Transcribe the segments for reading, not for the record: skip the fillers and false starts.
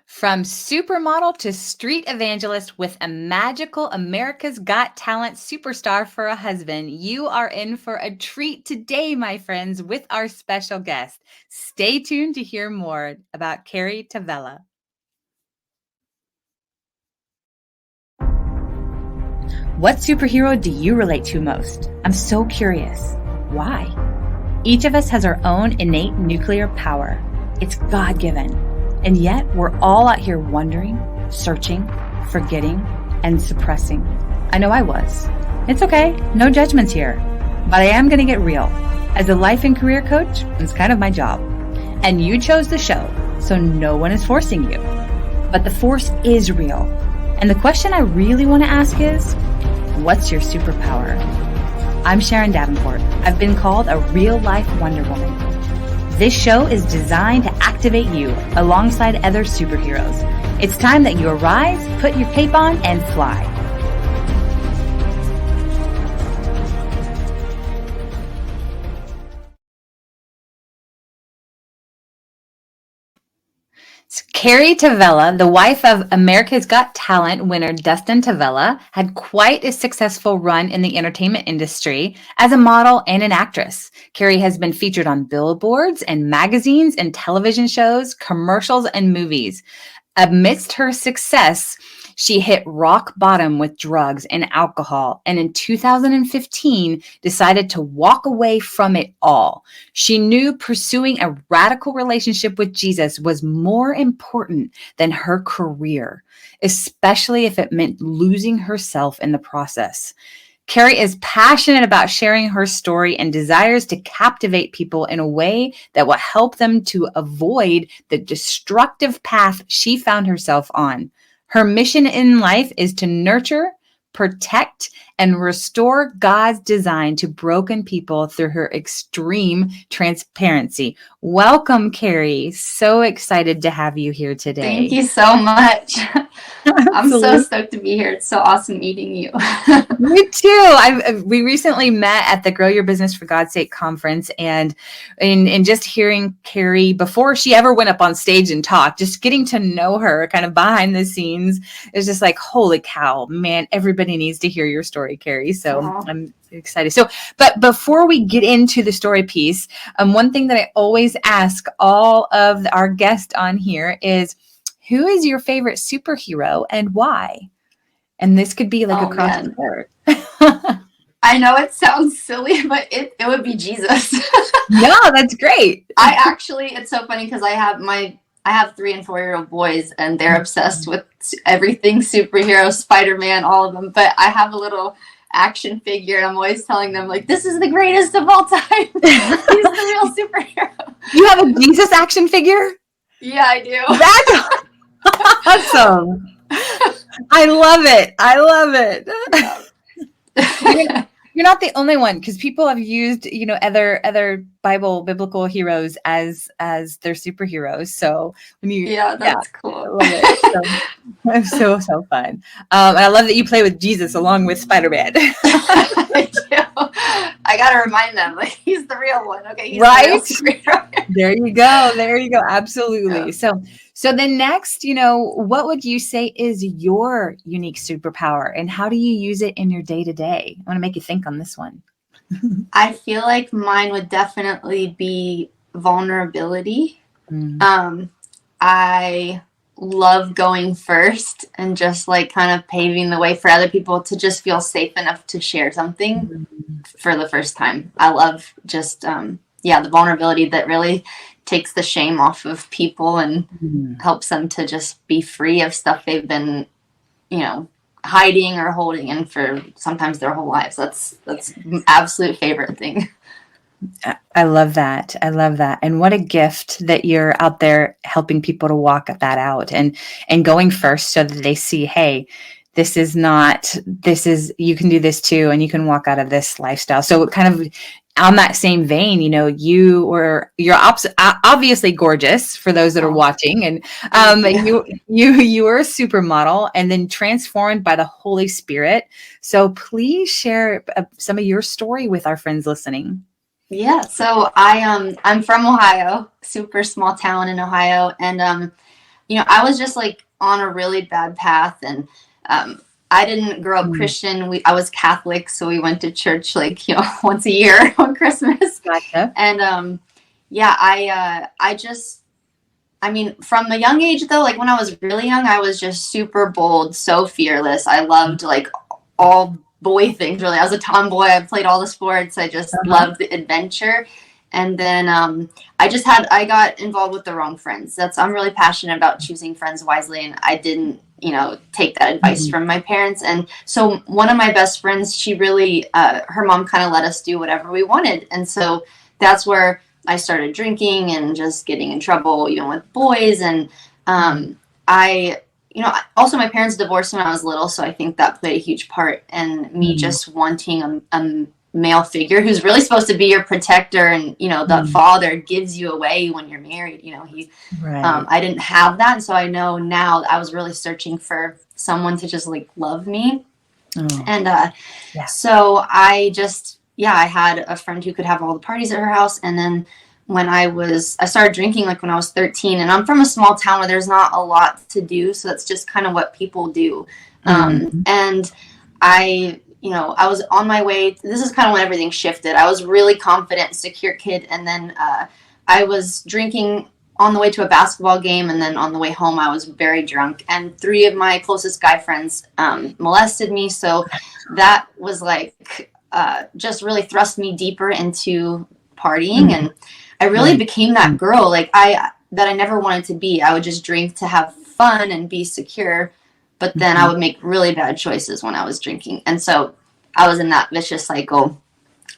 From supermodel to street evangelist with a magical America's Got Talent superstar for a husband, you are in for a treat today, my friends, with our special guest. Stay tuned to hear more about Kari Tavella. What superhero do you relate to most? I'm so curious. Why? Each of us has our own innate nuclear power. It's God-given. And yet we're all out here wondering, searching, forgetting, and suppressing. I know I was. It's okay. No judgments here. But I am going to get real. As a life and career coach, it's kind of my job. And you chose the show, so no one is forcing you. But the force is real. And the question I really want to ask is, what's your superpower? I'm Sharon Davenport. I've been called a real-life Wonder Woman. This show is designed to activate you alongside other superheroes. It's time that you arise, put your cape on, and fly. Kari Tavella, the wife of America's Got Talent winner Dustin Tavella, had quite a successful run in the entertainment industry as a model and an actress. Kari has been featured on billboards and magazines and television shows, commercials, and movies. Amidst her success, she hit rock bottom with drugs and alcohol, and in 2015 decided to walk away from it all. She knew pursuing a radical relationship with Jesus was more important than her career, especially if it meant losing herself in the process. Kari is passionate about sharing her story and desires to captivate people in a way that will help them to avoid the destructive path she found herself on. Her mission in life is to nurture, protect, and restore God's design to broken people through her extreme transparency. Welcome, Kari. So excited to have you here today. Thank you so much. I'm so stoked to be here. It's so awesome meeting you. Me too. We recently met at the Grow Your Business for God's Sake conference, and just hearing Kari before she ever went up on stage and talked, just getting to know her kind of behind the scenes is just like, holy cow, man, everybody needs to hear your story, Kari. So I'm excited. So, but before we get into the story piece, one thing that I always ask all of our guests on here is, who is your favorite superhero and why? And this could be like across the board. I know it sounds silly, but it would be Jesus. Yeah, that's great. It's so funny because I have 3 and 4-year-old boys, and they're obsessed with everything superhero, Spider-Man, all of them. But I have a little action figure, and I'm always telling them, like, this is the greatest of all time. He's the real superhero. You have a Jesus action figure? Yeah, I do. That's awesome. I love it. You're not the only one, because people have used, other biblical heroes as their superheroes. So when that's cool. I love it. So fun. And I love that you play with Jesus along with Spider-Man. I do. I gotta remind them, like, he's the real one. Okay, he's right? The real superhero. There you go. Absolutely. Yeah. So then next, what would you say is your unique superpower, and how do you use it in your day-to-day? I want to make you think on this one. I feel like mine would definitely be vulnerability. I love going first and just like kind of paving the way for other people to just feel safe enough to share something for the first time. I love just, the vulnerability that really takes the shame off of people and helps them to just be free of stuff they've been, hiding or holding in for sometimes their whole lives. That's absolute favorite thing. I love that. And what a gift that you're out there helping people to walk that out and going first so that they see, hey, you can do this too, and you can walk out of this lifestyle. So kind of on that same vein, you're obviously gorgeous for those that are watching, and you were a supermodel and then transformed by the Holy Spirit. So please share some of your story with our friends listening. Yeah, so I'm from Ohio, super small town in Ohio, and I was just like on a really bad path, and I didn't grow up Christian. I was Catholic, so we went to church like once a year on Christmas. Gotcha. And yeah, I mean, from a young age though, like when I was really young, I was just super bold, so fearless. I loved like all boy things, really. I was a tomboy. I played all the sports. I just loved the adventure. And then I got involved with the wrong friends. I'm really passionate about choosing friends wisely, and I didn't, take that advice from my parents. And so one of my best friends, she really, her mom kind of let us do whatever we wanted. And so that's where I started drinking and just getting in trouble, even with boys. And also my parents divorced when I was little, so I think that played a huge part in me just wanting a male figure who's really supposed to be your protector, and the father gives you away when you're married. I didn't have that, and so I know now I was really searching for someone to just like love me. And so I had a friend who could have all the parties at her house. And then when I started drinking like when I was 13, and I'm from a small town where there's not a lot to do, so that's just kind of what people do. And I was on my way. This is kind of when everything shifted. I was really confident, secure kid. And then I was drinking on the way to a basketball game. And then on the way home, I was very drunk. And 3 of my closest guy friends molested me. So that was like just really thrust me deeper into partying. And I really became that girl that I never wanted to be. I would just drink to have fun and be secure. But then I would make really bad choices when I was drinking. And so I was in that vicious cycle,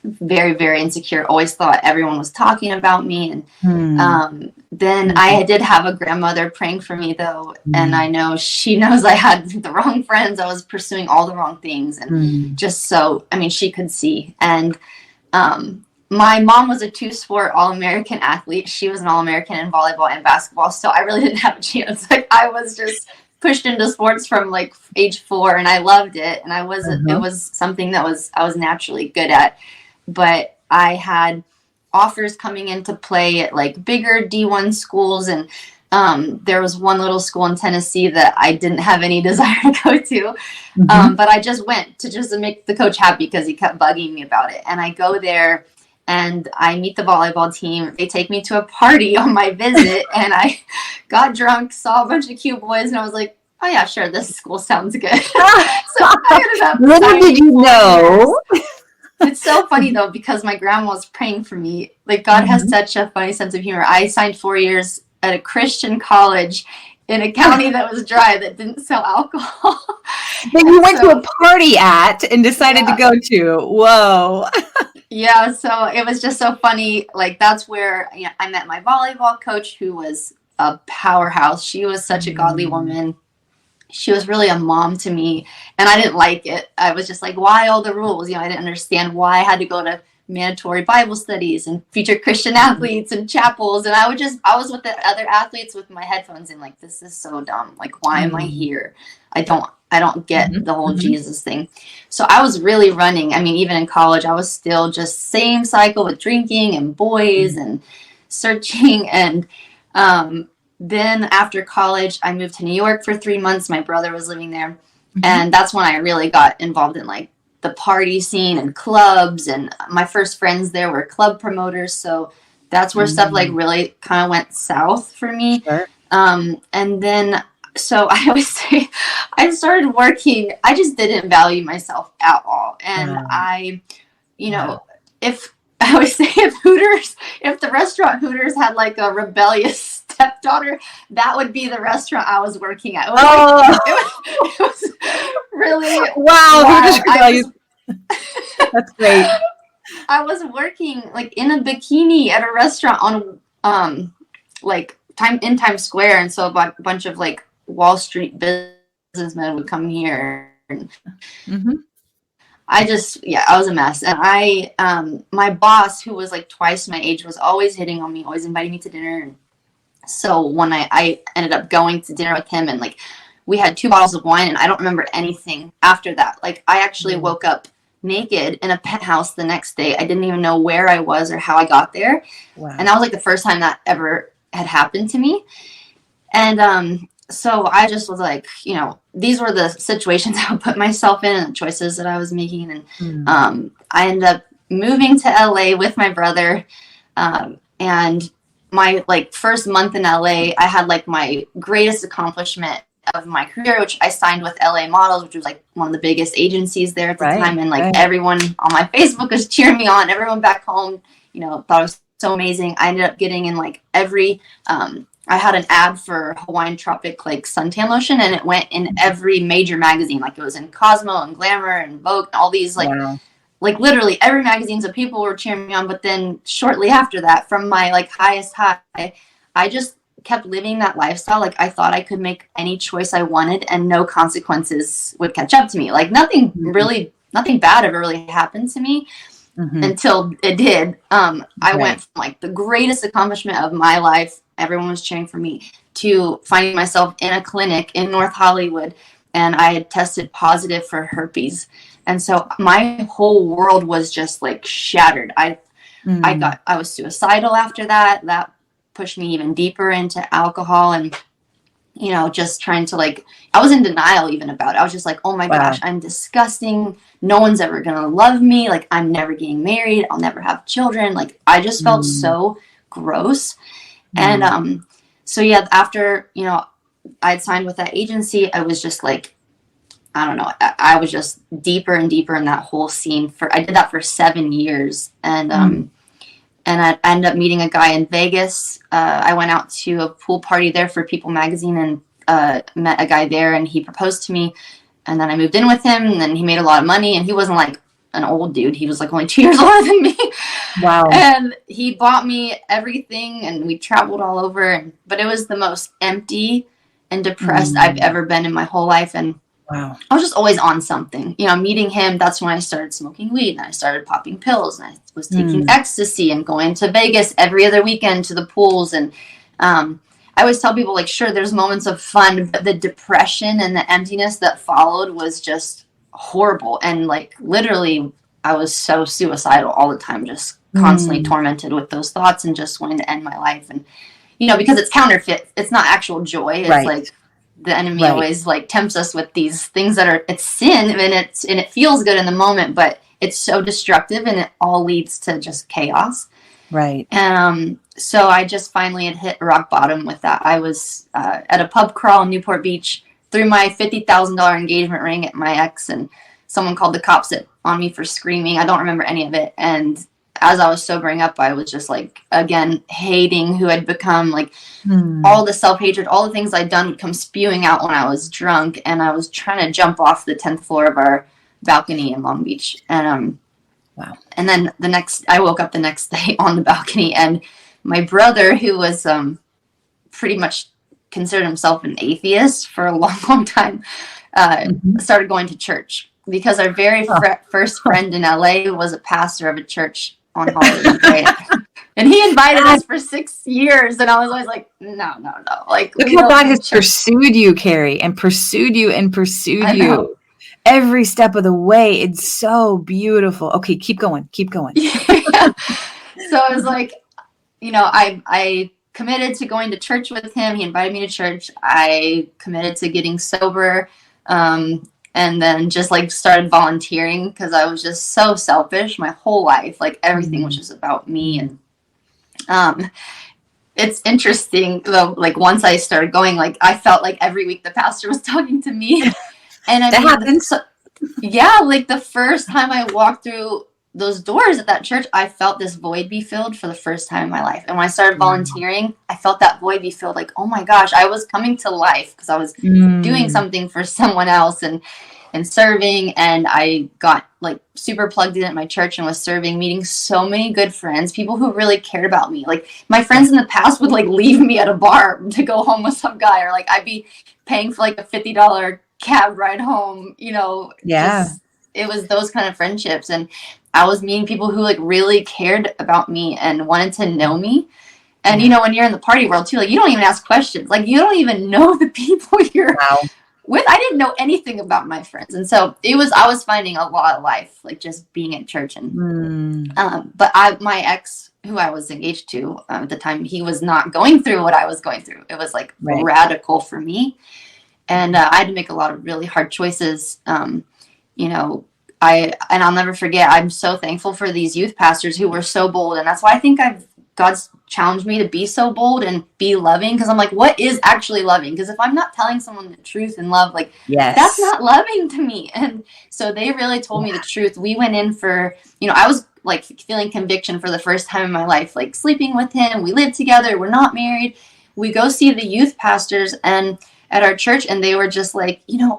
very, very insecure, always thought everyone was talking about me. And then I did have a grandmother praying for me, though. And I know she knows I had the wrong friends. I was pursuing all the wrong things. And she could see. And my mom was a 2-sport All-American athlete. She was an All-American in volleyball and basketball. So I really didn't have a chance. Like I was just pushed into sports from like age 4, and I loved it. And it was something that I was naturally good at, but I had offers coming into play at like bigger D1 schools. And there was one little school in Tennessee that I didn't have any desire to go to. But I just went to just make the coach happy because he kept bugging me about it. And I go there and I meet the volleyball team. They take me to a party on my visit, and I got drunk, saw a bunch of cute boys, and I was like, oh yeah, sure, this school sounds good. So I ended up little did you know. It's so funny though, because my grandma was praying for me. Like God has such a funny sense of humor. I signed 4 years at a Christian college in a county that was dry, that didn't sell alcohol. That you went to a party at and decided to go to. Whoa. Yeah, so it was just so funny. Like that's where I met my volleyball coach, who was a powerhouse. She was such a godly woman. She was really a mom to me, and I didn't like it. I was just like, why all the rules? I didn't understand why I had to go to mandatory Bible studies and feature Christian athletes and chapels. And I was with the other athletes with my headphones in, like, this is so dumb. Like, why am I here? I don't get the whole Jesus thing. So I was really running. I mean, even in college, I was still just same cycle with drinking and boys and searching. And then after college, I moved to New York for 3 months. My brother was living there. And that's when I really got involved in like the party scene and clubs. And my first friends there were club promoters. So that's where stuff like really kind of went south for me. Sure. And then, so I always say I started working. I just didn't value myself at all. And if I always say if the restaurant Hooters had like a rebellious stepdaughter, that would be the restaurant I was working at. It was really wow. That's great. I was working like in a bikini at a restaurant on in Times Square, and so a bunch of like Wall Street businessmen would come here. I was a mess. And my boss, who was like twice my age, was always hitting on me, always inviting me to dinner. And so when I ended up going to dinner with him, and like we had 2 bottles of wine, and I don't remember anything after that. Like I actually woke up naked in a penthouse the next day. I didn't even know where I was or how I got there. Wow. And that was like the first time that ever had happened to me. And so I just was like, these were the situations I would put myself in and the choices that I was making. And I ended up moving to LA with my brother. And my first month in LA, I had my greatest accomplishment of my career, which I signed with LA Models, which was one of the biggest agencies there at the time. And everyone on my Facebook was cheering me on. Everyone back home, thought it was so amazing. I ended up getting in every, I had an ad for Hawaiian Tropic suntan lotion, and it went in every major magazine. It was in Cosmo and Glamour and Vogue, all these wow. Literally every magazine. So people were cheering me on. But then shortly after that, from my highest high, I just kept living that lifestyle. I thought I could make any choice I wanted and no consequences would catch up to me. Nothing bad ever really happened to me until it did. I went from the greatest accomplishment of my life, everyone was cheering for me, to finding myself in a clinic in North Hollywood, and I had tested positive for herpes. And so my whole world was just shattered. I was suicidal after that. That pushed me even deeper into alcohol, and just trying to I was in denial even about it. I was just oh my gosh, I'm disgusting. No one's ever gonna love me. I'm never getting married. I'll never have children. I just felt so gross. And so yeah, after I'd signed with that agency, I was just I don't know. I was just deeper and deeper in that whole scene. I did that for 7 years, and I ended up meeting a guy in Vegas. I went out to a pool party there for People magazine, and met a guy there, and he proposed to me. And then I moved in with him, and then he made a lot of money, and he wasn't an old dude. He was only 2 years older than me. Wow. And he bought me everything, and we traveled all over. But it was the most empty and depressed I've ever been in my whole life. And wow, I was just always on something. Meeting him, that's when I started smoking weed, and I started popping pills, and I was taking ecstasy and going to Vegas every other weekend to the pools. And I always tell people, sure, there's moments of fun, but the depression and the emptiness that followed was just horrible. And literally, I was so suicidal all the time, just constantly tormented with those thoughts and just wanting to end my life. And, because it's counterfeit, it's not actual joy. It's the enemy always tempts us with these things that it's sin, and it feels good in the moment, but it's so destructive, and it all leads to just chaos. Right. And so I just finally had hit rock bottom with that. I was at a pub crawl in Newport Beach, threw my $50,000 engagement ring at my ex, and someone called the cops on me for screaming. I don't remember any of it. And as I was sobering up, I was just again, hating who I'd become. All the self-hatred, all the things I'd done would come spewing out when I was drunk. And I was trying to jump off the 10th floor of our balcony in Long Beach. And, wow. And then I woke up the next day on the balcony, and my brother, who was pretty much considered himself an atheist for a long, long time, started going to church, because our very first friend in LA was a pastor of a church on Hollywood. And he invited us for 6 years, and I was always no. Look how God has pursued you, Kari, and pursued you and pursued you every step of the way. It's so beautiful. Okay, keep going. Yeah. So I was I committed to going to church with him. He invited me to church. I committed to getting sober, and then just started volunteering, because I was just so selfish my whole life. Everything was just about me. And it's interesting though, once I started going, I felt every week the pastor was talking to me. And I mean, happens. Yeah, the first time I walked through those doors at that church, I felt this void be filled for the first time in my life. And when I started volunteering, I felt that void be filled. Oh my gosh, I was coming to life, because I was doing something for someone else and serving. And I got super plugged in at my church and was serving, meeting so many good friends, people who really cared about me. My friends in the past would leave me at a bar to go home with some guy, or I'd be paying for a $50 cab ride home, Yeah. It was those kind of friendships. And I was meeting people who really cared about me and wanted to know me. And when you're in the party world too, you don't even ask questions. You don't even know the people you're I didn't know anything about my friends. And so I was finding a lot of life, like just being in church. And, but my ex, who I was engaged to at the time, he was not going through what I was going through. It was like radical for me. And I had to make a lot of really hard choices. You know, I'll never forget, I'm so thankful for these youth pastors who were so bold. And that's why I think God's challenged me to be so bold and be loving, because I'm like, what is actually loving? Because if I'm not telling someone the truth and love, like, that's not loving to me. And so they really told me the truth. We went in for, you know, I was like feeling conviction for the first time in my life, like sleeping with him. We live together. We're not married. We go see the youth pastors and at our church, and they were just like, you know,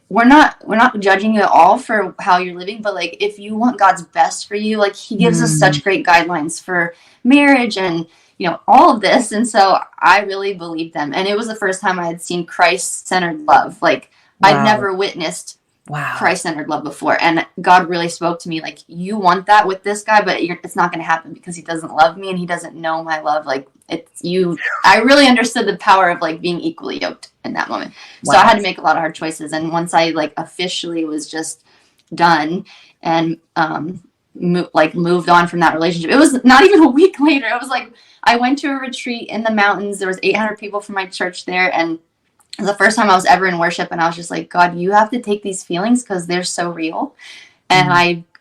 we're not judging you at all for how you're living, but like, if you want God's best for you, like, he gives us such great guidelines for marriage and, you know, all of this. And so I really believed them. And it was the first time I had seen Christ-centered love. Like, I'd never witnessed Christ-centered love before. And God really spoke to me, like, you want that with this guy, but it's not going to happen because he doesn't love me and he doesn't know my love. Like, I really understood the power of like being equally yoked in that moment. So I had to make a lot of hard choices. And once I like officially was just done and moved on from that relationship, it was not even a week later. It was like, I went to a retreat in the mountains. There was 800 people from my church there. And it was the first time I was ever in worship. And I was just like, God, you have to take these feelings because they're so real. And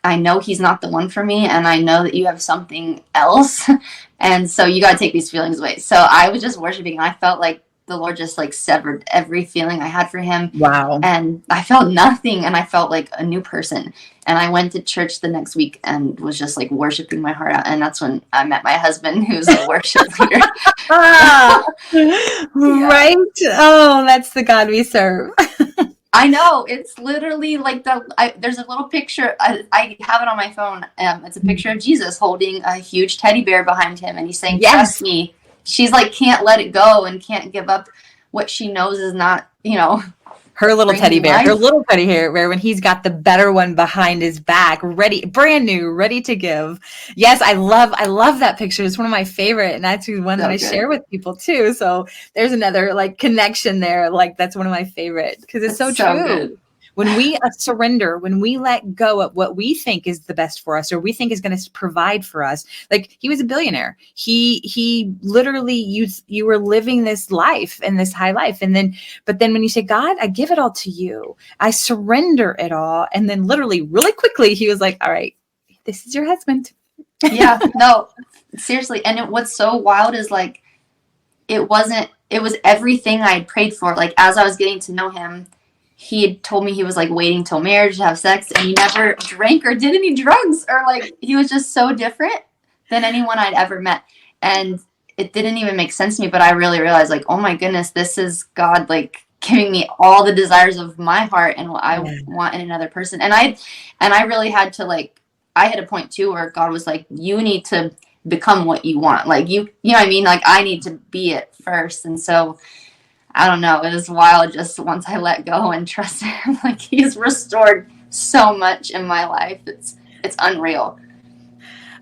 I know he's not the one for me. And I know that you have something else. And so you got to take these feelings away. So I was just worshiping. And I felt like the Lord just like severed every feeling I had for him. Wow. And I felt nothing. And I felt like a new person. And I went to church the next week and was just like worshiping my heart out. And that's when I met my husband, who's a worship leader. Right. Oh, that's the God we serve. I know. It's literally like there's a little picture. I have it on my phone. It's a picture of Jesus holding a huge teddy bear behind him. And he's saying, trust me. She's like, can't let it go and can't give up what she knows is not, you know, her little teddy bear, life. Her little teddy bear, when he's got the better one behind his back, ready, brand new, ready to give. Yes, I love that picture. It's one of my favorite, and that's one that I share with people too. So there's another like connection there. Like, that's one of my favorite because it's so true. Good. When we surrender, when we let go of what we think is the best for us, or we think is going to provide for us, like he was a billionaire. He literally, you were living this life and this high life. But then when you say, God, I give it all to you, I surrender it all. And then literally really quickly, he was like, all right, this is your husband. Yeah, no, seriously. And what's so wild is like, it was everything I had prayed for. Like, as I was getting to know him, he had told me he was like waiting till marriage to have sex, and he never drank or did any drugs, or like, he was just so different than anyone I'd ever met. And it didn't even make sense to me, but I really realized like, oh my goodness, this is God like giving me all the desires of my heart and what I want in another person. And I really had to like, I had a point too where God was like, you need to become what you want. Like you know what I mean? Like, I need to be it first. And so I don't know. It was wild just once I let go and trust him. Like, he's restored so much in my life. It's unreal.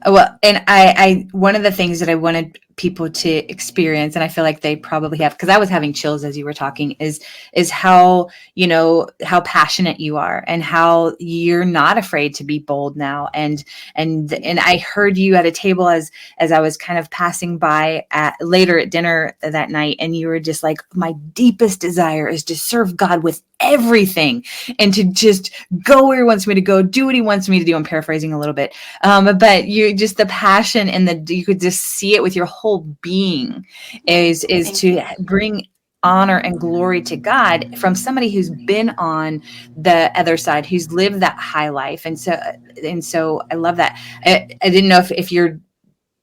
Well, and I one of the things that I wanted people to experience, and I feel like they probably have, because I was having chills as you were talking, is how, you know, how passionate you are and how you're not afraid to be bold now. And I heard you at a table as I was kind of passing by later at dinner that night, and you were just like, my deepest desire is to serve God with everything and to just go where he wants me to go, do what he wants me to do. I'm paraphrasing a little bit. But you just, the passion and you could just see it with your whole being is to bring honor and glory to God from somebody who's been on the other side, who's lived that high life. And so I love that. I didn't know if you're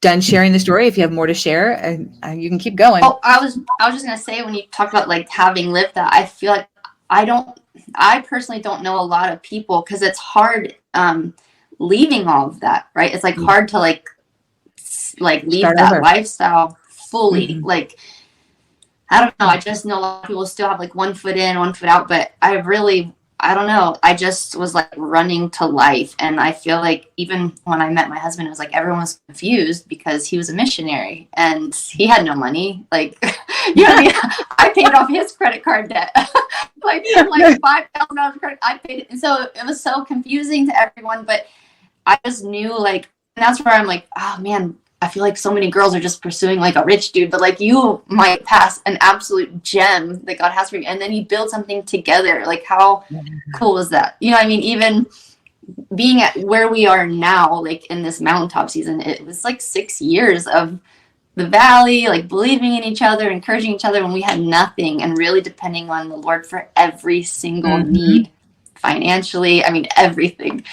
done sharing the story, if you have more to share, you can keep going. Oh, I was just going to say, when you talk about like having lived that, I feel like I personally don't know a lot of people, because it's hard leaving all of that, right? It's like hard to like leave that lifestyle fully. Like, I don't know. I just know a lot of people still have like one foot in, one foot out, but I don't know. I just was like running to life. And I feel like even when I met my husband, it was like everyone was confused because he was a missionary and he had no money. Like, You know what I mean? I paid off his credit card debt. Like $5,000 credit, I paid it. And so it was so confusing to everyone, but I just knew, like, and that's where I'm like, oh man, I feel like so many girls are just pursuing like a rich dude, but like you might pass an absolute gem that God has for you. And then you build something together. Like, how cool is that? You know what I mean? Even being at where we are now, like in this mountaintop season, it was like 6 years of the valley, like believing in each other, encouraging each other when we had nothing, and really depending on the Lord for every single need, financially. I mean, everything.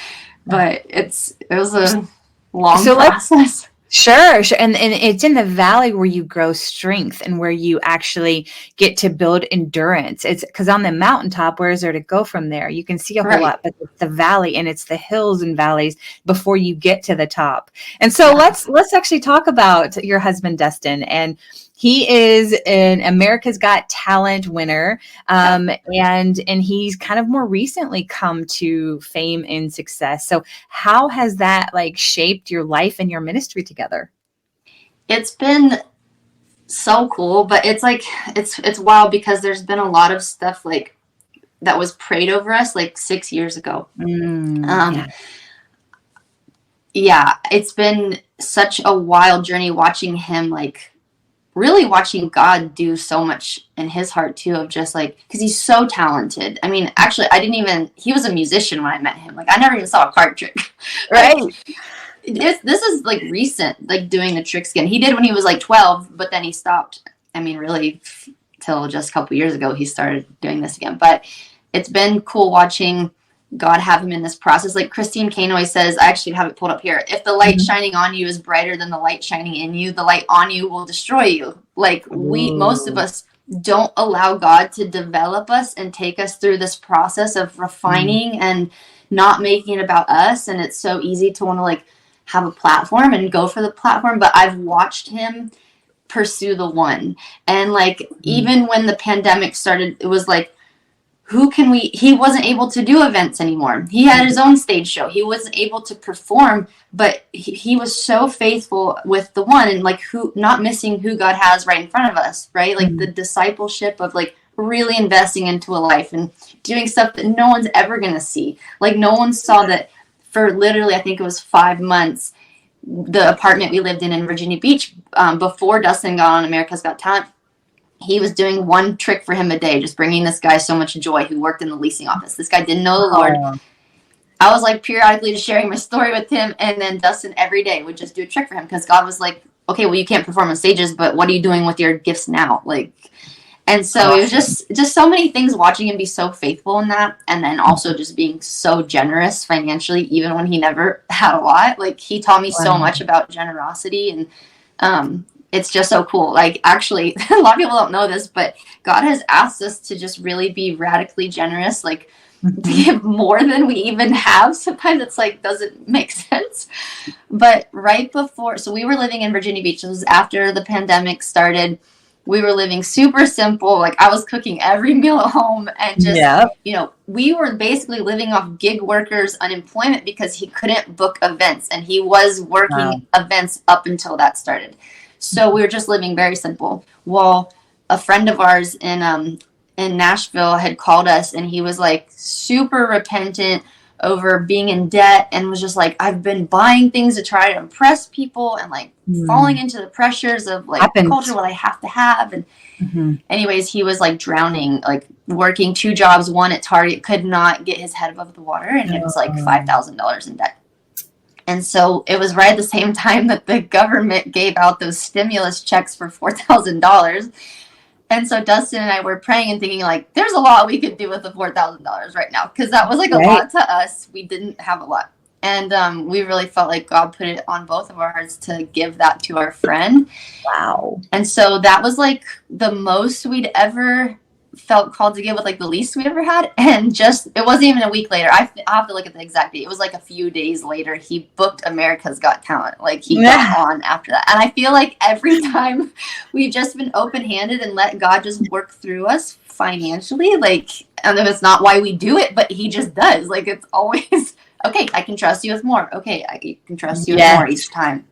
But it was a long process. Sure. And it's in the valley where you grow strength and where you actually get to build endurance. It's because on the mountaintop, where is there to go from there? You can see a whole lot, but it's the valley, and it's the hills and valleys before you get to the top. And so let's actually talk about your husband, Dustin. And he is an America's Got Talent winner, and he's kind of more recently come to fame and success. So how has that like shaped your life and your ministry together? It's been so cool, but it's like it's wild because there's been a lot of stuff like that was prayed over us like 6 years ago. It's been such a wild journey watching him, like really watching God do so much in his heart too, of just like, because he's so talented. I mean, actually, he was a musician when I met him. Like, I never even saw a card trick. Right. This is like recent, like doing the tricks again. He did when he was like 12, but then he stopped. I mean, really till just a couple years ago, he started doing this again. But it's been cool watching God have him in this process. Like Christine Kane always says, I actually have it pulled up here. If the light shining on you is brighter than the light shining in you, the light on you will destroy you. Like most of us don't allow God to develop us and take us through this process of refining and not making it about us. And it's so easy to want to like have a platform and go for the platform. But I've watched him pursue the one. And like, even when the pandemic started, it was like, he wasn't able to do events anymore. He had his own stage show. He wasn't able to perform, but he was so faithful with the one, and like not missing who God has right in front of us, right? Like the discipleship of like really investing into a life and doing stuff that no one's ever going to see. Like no one saw that for literally, I think it was 5 months, the apartment we lived in Virginia Beach, before Dustin got on America's Got Talent, he was doing one trick for him a day, just bringing this guy so much joy who worked in the leasing office. This guy didn't know the Lord. I was like periodically just sharing my story with him, and then Dustin every day would just do a trick for him because God was like, okay, well, you can't perform on stages, but what are you doing with your gifts now? Like, and so it was just so many things, watching him be so faithful in that, and then also just being so generous financially, even when he never had a lot. Like he taught me so much about generosity, and it's just so cool. Like, actually, a lot of people don't know this, but God has asked us to just really be radically generous, like to give more than we even have. Sometimes it's like, doesn't make sense. But right before, so we were living in Virginia Beach. It was after the pandemic started. We were living super simple. Like I was cooking every meal at home, and just, we were basically living off gig workers' unemployment because he couldn't book events, and he was working events up until that started. So we were just living very simple. Well, a friend of ours in Nashville had called us, and he was like super repentant over being in debt, and was just like, I've been buying things to try to impress people, and like falling into the pressures of like culture, what I have to have. And anyways, he was like drowning, like working 2 jobs, one at Target, could not get his head above the water, and it was like $5,000 in debt. And so it was right at the same time that the government gave out those stimulus checks for $4,000. And so Dustin and I were praying and thinking, like, there's a lot we could do with the $4,000 right now, because that was like a lot to us. We didn't have a lot. And we really felt like God put it on both of our hearts to give that to our friend. Wow. And so that was like the most we'd ever felt called to give, with like the least we ever had. And just, it wasn't even a week later. I have to look at the exact date. It was like a few days later, he booked America's Got Talent. Like he got on after that. And I feel like every time we've just been open-handed and let God just work through us financially. Like, and if it's not why we do it, but he just does. Like, it's always, okay, I can trust you with more. Okay, I can trust you with more each time.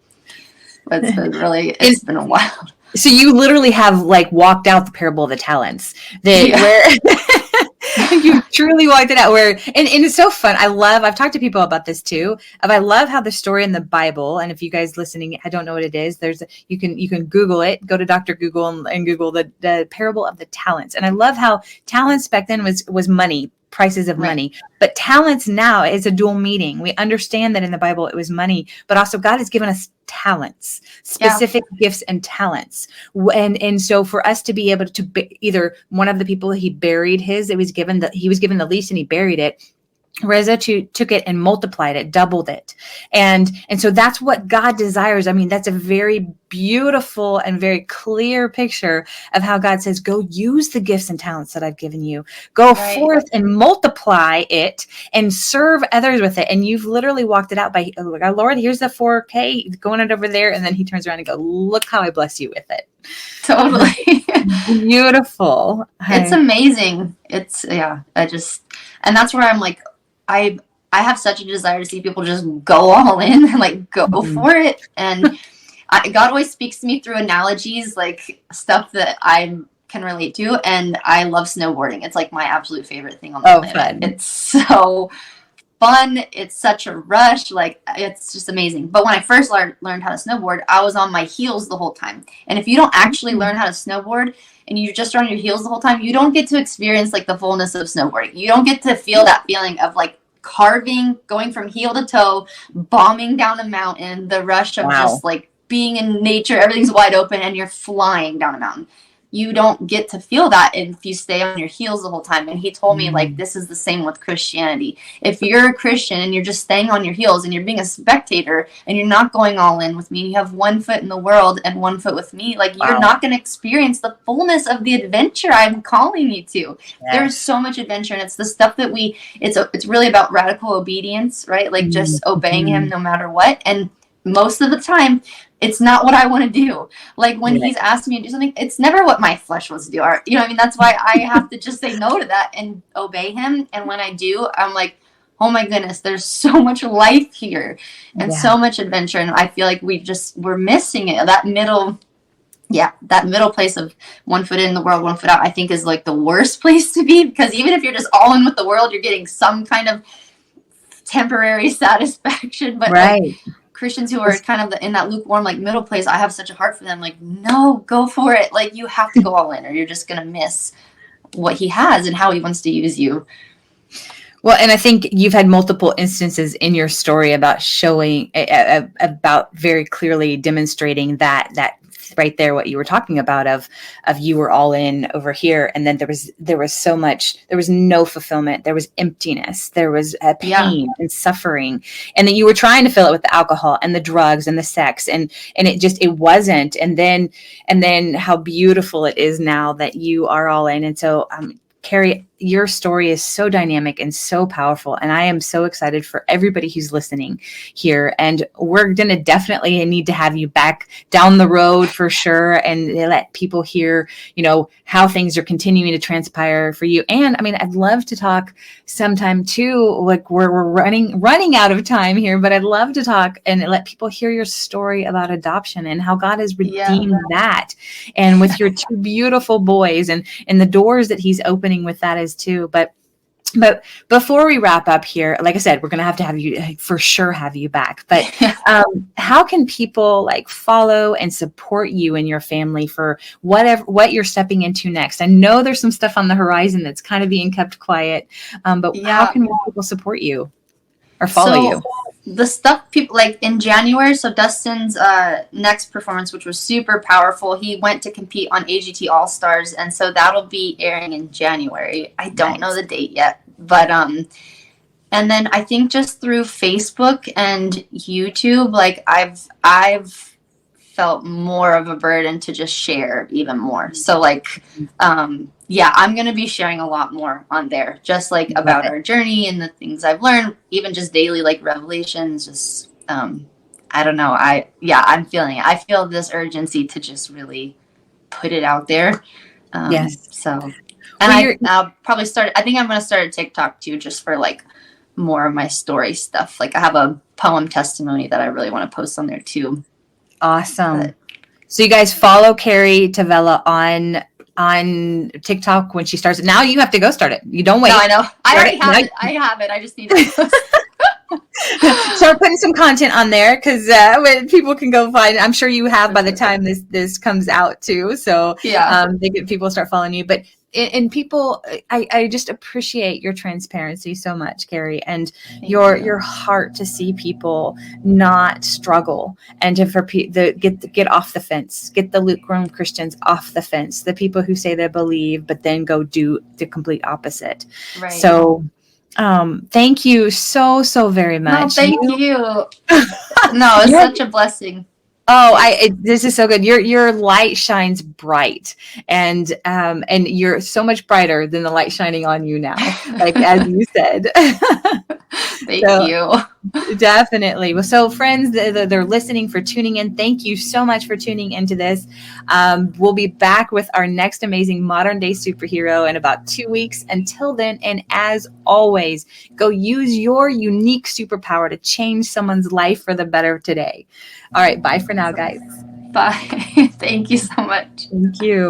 But it's been really, it's been a while. So you literally have like walked out the parable of the talents that where you truly walked it out where, and it's so fun. I've talked to people about this too. I love how the story in the Bible, and if you guys listening, I don't know what it is, you can Google it, go to Dr. Google and Google the parable of the talents. And I love how talents back then was money, prices of money, but talents now is a dual meaning. We understand that in the Bible it was money, but also God has given us talents, specific gifts and talents. And so for us to be able to either one of the people, he buried his, he was given the least and he buried it. Reza took it and multiplied it, doubled it. And so that's what God desires. I mean, that's a very beautiful and very clear picture of how God says, go use the gifts and talents that I've given you. Go forth and multiply it and serve others with it. And you've literally walked it out by, oh, Lord, here's the 4K going it over there. And then he turns around and goes, look how I bless you with it. Totally. Beautiful. It's amazing. And that's where I'm like, I have such a desire to see people just go all in and like go for it. And God always speaks to me through analogies, like stuff that I can relate to. And I love snowboarding. It's like my absolute favorite thing on the planet. Fun. It's so fun. It's such a rush. Like, it's just amazing. But when I first learned how to snowboard, I was on my heels the whole time. And if you don't actually learn how to snowboard and you just on your heels the whole time, you don't get to experience like the fullness of snowboarding. You don't get to feel that feeling of like carving, going from heel to toe, bombing down a mountain, the rush of just like being in nature, everything's wide open and you're flying down a mountain. You don't get to feel that if you stay on your heels the whole time. And he told me, like, this is the same with Christianity. If you're a Christian and you're just staying on your heels and you're being a spectator and you're not going all in with me, and you have one foot in the world and one foot with me, like, you're not going to experience the fullness of the adventure I'm calling you to. There's so much adventure, and it's the stuff that it's really about radical obedience, right? Like, just obeying him no matter what. And most of the time, it's not what I want to do. Like when he's asked me to do something, it's never what my flesh wants to do. Or, you know what I mean? That's why I have to just say no to that and obey him. And when I do, I'm like, oh my goodness, there's so much life here and so much adventure. And I feel like we're missing it. That middle place of one foot in the world, one foot out, I think is like the worst place to be, because even if you're just all in with the world, you're getting some kind of temporary satisfaction. But like, Christians who are kind of in that lukewarm, like middle place, I have such a heart for them. Like, no, go for it. Like, you have to go all in or you're just going to miss what he has and how he wants to use you. Well, and I think you've had multiple instances in your story about showing, about very clearly demonstrating that right there, what you were talking about of you were all in over here. And then there was so much, there was no fulfillment. There was emptiness. There was pain and suffering. And then you were trying to fill it with the alcohol and the drugs and the sex. And it wasn't. And then how beautiful it is now that you are all in. And so, Kari, your story is so dynamic and so powerful. And I am so excited for everybody who's listening here. And we're going to definitely need to have you back down the road for sure. And let people hear, how things are continuing to transpire for you. And I mean, I'd love to talk sometime too, like we're running out of time here, but I'd love to talk and let people hear your story about adoption and how God has redeemed that. And with your two beautiful boys and the doors that he's opening with that as too. But before we wrap up here, like I said, we're going to have you for sure have you back. But how can people like follow and support you and your family for what you're stepping into next? I know there's some stuff on the horizon that's kind of being kept quiet, but how can more people support you or follow you? The stuff people like in January, so Dustin's next performance, which was super powerful, he went to compete on AGT All-Stars, and so that'll be airing in January. I don't know the date yet, but and then I think just through Facebook and YouTube, like I've felt more of a burden to just share even more. So like I'm going to be sharing a lot more on there, just like about our journey and the things I've learned, even just daily, like revelations, just, I don't know. I'm feeling it. I feel this urgency to just really put it out there. So, and I'll probably I think I'm going to start a TikTok too, just for like more of my story stuff. Like I have a poem testimony that I really want to post on there too. Awesome. So you guys follow Kari Tavella on TikTok when she starts it. Now you have to go start it. You don't wait. No, I know. I already have it. I have it. I just need to start putting some content on there, because when people can go find it. I'm sure you have by the time this comes out too. So yeah, people start following you. But and people, I just appreciate your transparency so much, Kari, and your heart to see people not struggle, and to get off the fence, get the lukewarm Christians off the fence, the people who say they believe but then go do the complete opposite. Right. So thank you so very much. No, thank you. No, it's such a blessing. Oh, this is so good. Your light shines bright, and you're so much brighter than the light shining on you now, like as you said. Thank you. Definitely. Well, so friends, they're listening, for tuning in. Thank you so much for tuning into this. We'll be back with our next amazing modern day superhero in about 2 weeks. Until then, and as always, go use your unique superpower to change someone's life for the better today. All right. Bye for now, guys. Bye. Thank you so much. Thank you.